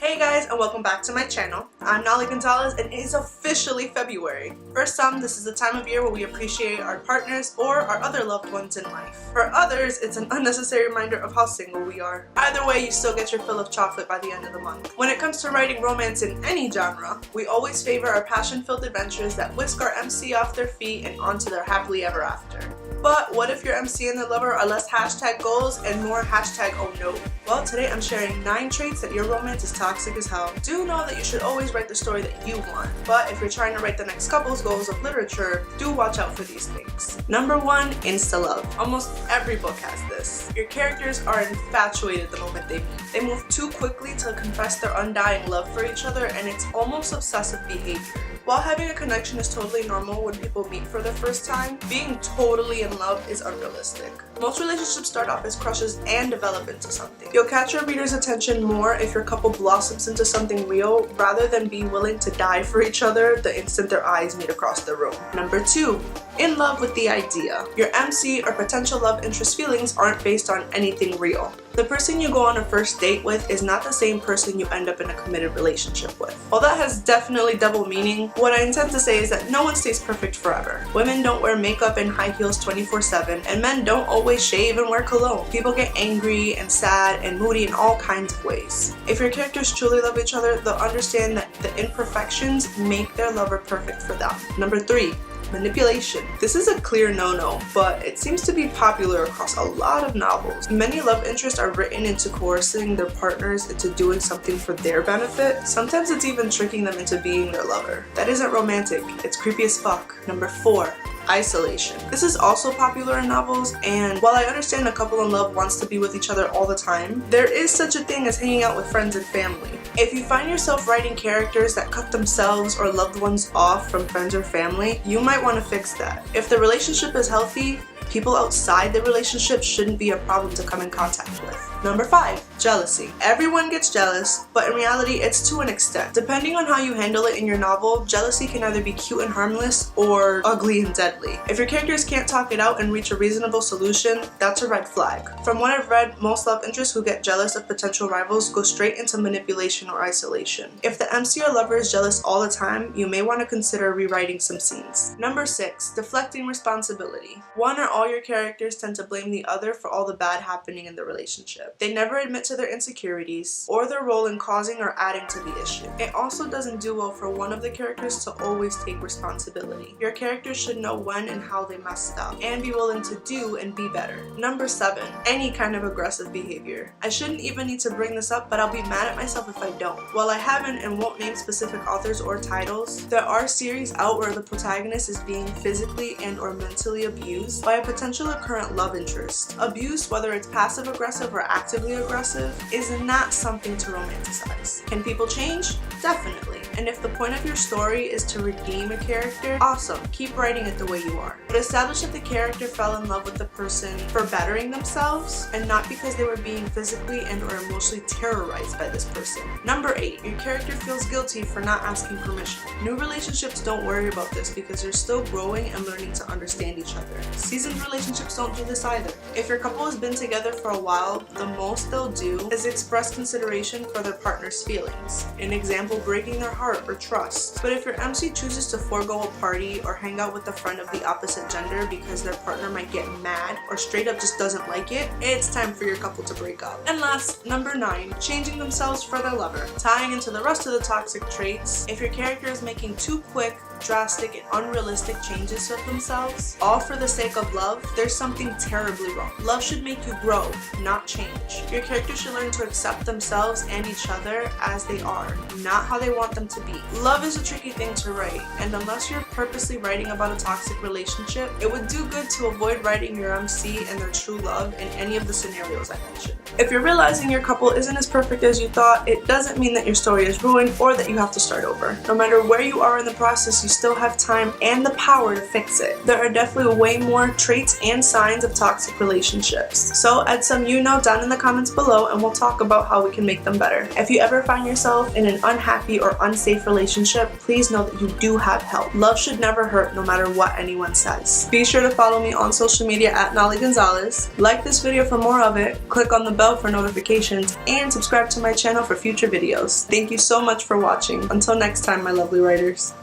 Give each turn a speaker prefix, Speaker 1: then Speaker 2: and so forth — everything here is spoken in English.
Speaker 1: Hey guys, and welcome back to my channel. I'm Naley Gonzalez, and it is officially February. For some, this is the time of year where we appreciate our partners or our other loved ones in life. For others, it's an unnecessary reminder of how single we are. Either way, you still get your fill of chocolate by the end of the month. When it comes to writing romance in any genre, we always favor our passion-filled adventures that whisk our MC off their feet and onto their happily ever after. But what if your MC and their lover are less hashtag goals and more hashtag oh no? Well, today I'm sharing 9 traits that your romance is toxic as hell. Do know that you should always write the story that you want, but if you're trying to write the next couple's goals of literature, do watch out for these things. Number 1, insta-love. Almost every book has this. Your characters are infatuated the moment they meet. They move too quickly to confess their undying love for each other, and it's almost obsessive behavior. While having a connection is totally normal when people meet for the first time, being totally in love is unrealistic. Most relationships start off as crushes and develop into something. You'll catch your reader's attention more if your couple blossoms into something real rather than be willing to die for each other the instant their eyes meet across the room. Number 2, in love with the idea. Your MC or potential love interest feelings aren't based on anything real. The person you go on a first date with is not the same person you end up in a committed relationship with. While that has definitely double meaning, what I intend to say is that no one stays perfect forever. Women don't wear makeup and high heels 24/7, and men don't always shave and wear cologne. People get angry and sad and moody in all kinds of ways. If your characters truly love each other, they'll understand that the imperfections make their lover perfect for them. Number 3, manipulation. This is a clear no-no, but it seems to be popular across a lot of novels. Many love interests are written into coercing their partners into doing something for their benefit. Sometimes it's even tricking them into being their lover. That isn't romantic, it's creepy as fuck. Number 4, isolation. This is also popular in novels, and while I understand a couple in love wants to be with each other all the time, there is such a thing as hanging out with friends and family. If you find yourself writing characters that cut themselves or loved ones off from friends or family, you might want to fix that. If the relationship is healthy, people outside the relationship shouldn't be a problem to come in contact with. Number 5, jealousy. Everyone gets jealous, but in reality it's to an extent. Depending on how you handle it in your novel, jealousy can either be cute and harmless or ugly and deadly. If your characters can't talk it out and reach a reasonable solution, that's a red flag. From what I've read, most love interests who get jealous of potential rivals go straight into manipulation or isolation. If the MC or lover is jealous all the time, you may want to consider rewriting some scenes. Number 6, deflecting responsibility. One or all your characters tend to blame the other for all the bad happening in the relationship. They never admit to their insecurities or their role in causing or adding to the issue. It also doesn't do well for one of the characters to always take responsibility. Your characters should know when and how they messed up and be willing to do and be better. Number 7, any kind of aggressive behavior. I shouldn't even need to bring this up, but I'll be mad at myself if I don't. While I haven't and won't name specific authors or titles, there are series out where the protagonist is being physically and or mentally abused by a potential or current love interest. Abuse, whether it's passive aggressive or actively aggressive, is not something to romanticize. Can people change? Definitely. And if the point of your story is to redeem a character, awesome, keep writing it the way you are. But establish that the character fell in love with the person for bettering themselves and not because they were being physically and or emotionally terrorized by this person. Number 8, your character feels guilty for not asking permission. New relationships don't worry about this because they're still growing and learning to understand each other. Seasoned relationships don't do this either. If your couple has been together for a while, the most they'll do is express consideration for their partner's feelings. An example, breaking their heart or trust. But if your MC chooses to forego a party or hang out with a friend of the opposite gender because their partner might get mad or straight up just doesn't like it, it's time for your couple to break up. And last, number 9, changing themselves for their lover. Tying into the rest of the toxic traits, if your character is making too quick, drastic, and unrealistic changes with themselves, all for the sake of love, there's something terribly wrong. Love should make you grow, not change. Your character should learn to accept themselves and each other as they are, not how they want them to be. Love is a tricky thing to write, and unless you're purposely writing about a toxic relationship, it would do good to avoid writing your MC and their true love in any of the scenarios I mentioned. If you're realizing your couple isn't as perfect as you thought, it doesn't mean that your story is ruined or that you have to start over. No matter where you are in the process, you still have time and the power to fix it. There are definitely way more traits and signs of toxic relationships. So add some you know down in the comments below and we'll talk about how we can make them better. If you ever find yourself in an unhappy or unsafe relationship, please know that you do have help. Love should never hurt no matter what anyone says. Be sure to follow me on social media at Naley Gonzalez. Like this video for more of it, click on the bell for notifications, and subscribe to my channel for future videos. Thank you so much for watching. Until next time, my lovely writers.